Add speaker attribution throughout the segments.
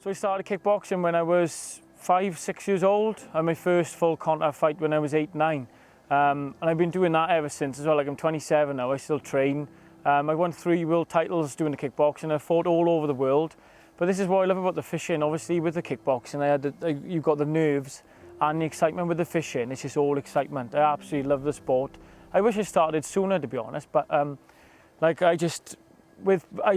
Speaker 1: So I started kickboxing when I was 5, 6 years old. I had my first full contact fight when I was 8, 9. And I've been doing that ever since as well. Like I'm 27 now, I still train. I won 3 world titles doing the kickboxing. I fought all over the world. But this is what I love about the fishing. Obviously with the kickboxing, you've got the nerves and the excitement with the fishing. It's just all excitement. I absolutely love the sport. I wish I started sooner, to be honest, but like I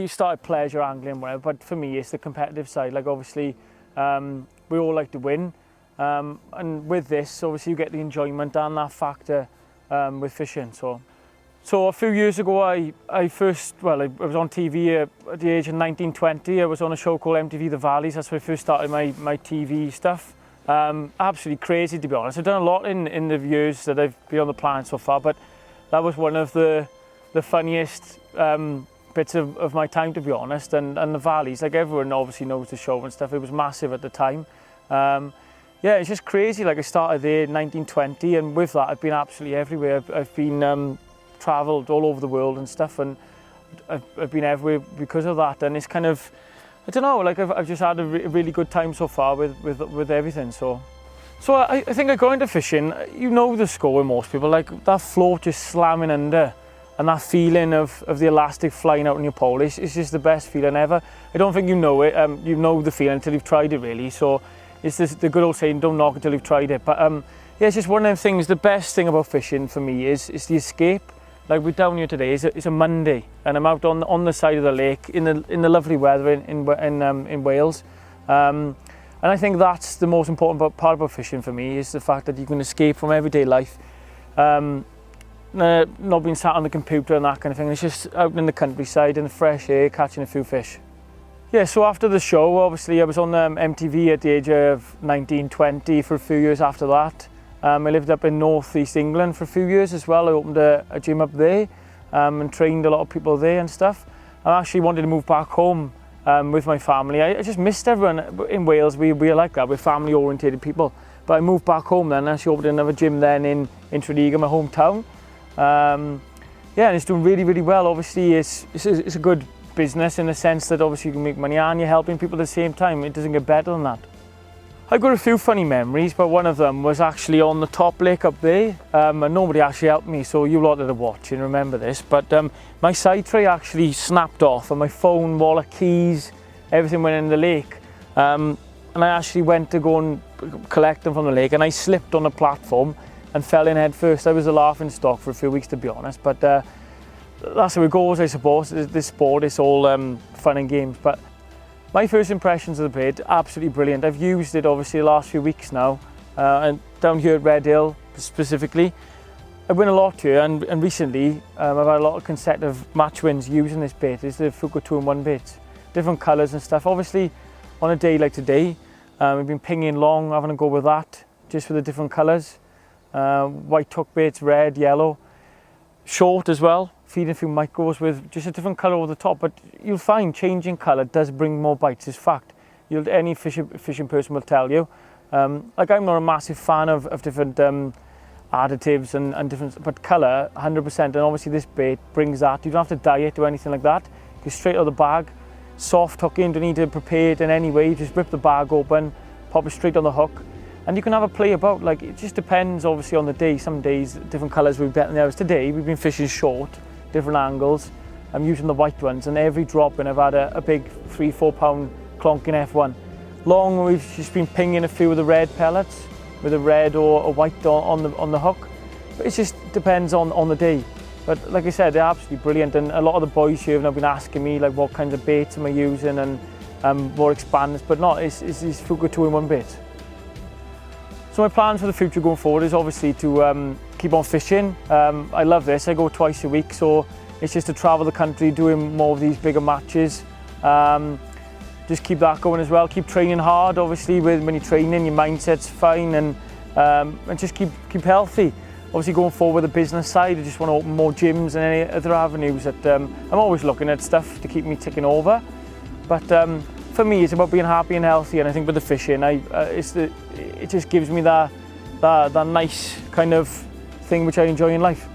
Speaker 1: started pleasure angling, whatever, but for me it's the competitive side. Like obviously we all like to win, and with this obviously you get the enjoyment and that factor with fishing. So a few years ago I was on TV at the age of 19, 20. I was on a show called MTV The Valleys. That's where I first started my TV stuff. Absolutely crazy, to be honest. I've done a lot in the years that I've been on the planet so far, but that was one of the funniest bits of my time, to be honest. And the Valleys, like everyone obviously knows the show and stuff. It was massive at the time. Yeah, it's just crazy. Like I started there in 1920, and with that I've been absolutely everywhere. I've been travelled all over the world and stuff, and I've been everywhere because of that. And it's kind of, I don't know, like I've just had a really good time so far with everything. So I think I got into fishing. You know the score with most people, like that float just slamming under, and that feeling of the elastic flying out on your pole. It's just the best feeling ever. I don't think you know it. You know the feeling until you've tried it, really. So it's the good old saying, don't knock until you've tried it. But yeah, it's just one of them things. The best thing about fishing for me is the escape. Like we're down here today, it's a Monday, and I'm out on the side of the lake in the lovely weather in Wales. And I think that's the most important part about fishing for me, is the fact that you can escape from everyday life. Not being sat on the computer and that kind of thing. It's just out in the countryside in the fresh air, catching a few fish. Yeah, so after the show, obviously I was on MTV at the age of 19, 20 for a few years after that. I lived up in North East England for a few years as well. I opened a gym up there and trained a lot of people there and stuff. I actually wanted to move back home with my family. I just missed everyone. In Wales, we're like that. We're family oriented people. But I moved back home then, and I actually opened another gym then in Tredegar, my hometown. Yeah, and it's doing really, really well. Obviously it's a good business in the sense that obviously you can make money and you're helping people at the same time. It doesn't get better than that. I've got a few funny memories, but one of them was actually on the top lake up there, and nobody actually helped me, so you lot that are watching remember this. But my side tray actually snapped off, and my phone, wallet, keys, everything went in the lake. And I actually went to go and collect them from the lake, and I slipped on the platform and fell in head first. I was a laughing stock for a few weeks, to be honest, but that's how it goes, I suppose. This sport, it's all fun and games. But my first impressions of the bait, absolutely brilliant. I've used it obviously the last few weeks now, and down here at Redhill specifically. I win a lot here, and recently I've had a lot of consecutive match wins using this bait. It's the Fjuka 2-in-1 bait, different colours and stuff. Obviously on a day like today, we've been pinging long, having a go with that, just with the different colours. White hook baits, red, yellow, short as well, feeding a few micros with just a different colour over the top. But you'll find changing colour does bring more bites, it's fact. Any fishing person will tell you. Like I'm not a massive fan of different additives and different, but colour 100%, and obviously this bait brings that. You don't have to dye it or anything like that. Go straight out of the bag, soft hooking, don't need to prepare it in any way. You just rip the bag open, pop it straight on the hook, and you can have a play about. Like it just depends obviously on the day. Some days different colours will be better than others. Today we've been fishing short, different angles. I'm using the white ones, and every drop in I've had a big 3-4 pound clonking F1. Long we've just been pinging a few of the red pellets with a red or a white on the hook. But it just depends on the day. But like I said, they're absolutely brilliant, and a lot of the boys here have now been asking me like what kinds of baits am I using and more expanders, but not, it's these Fjuka 2-in-1 baits. So my plans for the future going forward is obviously to keep on fishing. I love this. I go twice a week, so it's just to travel the country doing more of these bigger matches. Just keep that going as well. Keep training hard. Obviously, when you're training, your mindset's fine, and just keep healthy. Obviously, going forward with the business side, I just want to open more gyms and any other avenues that I'm always looking at stuff to keep me ticking over. But for me, it's about being happy and healthy, and I think with the fishing, it just gives me that nice kind of thing which I enjoy in life.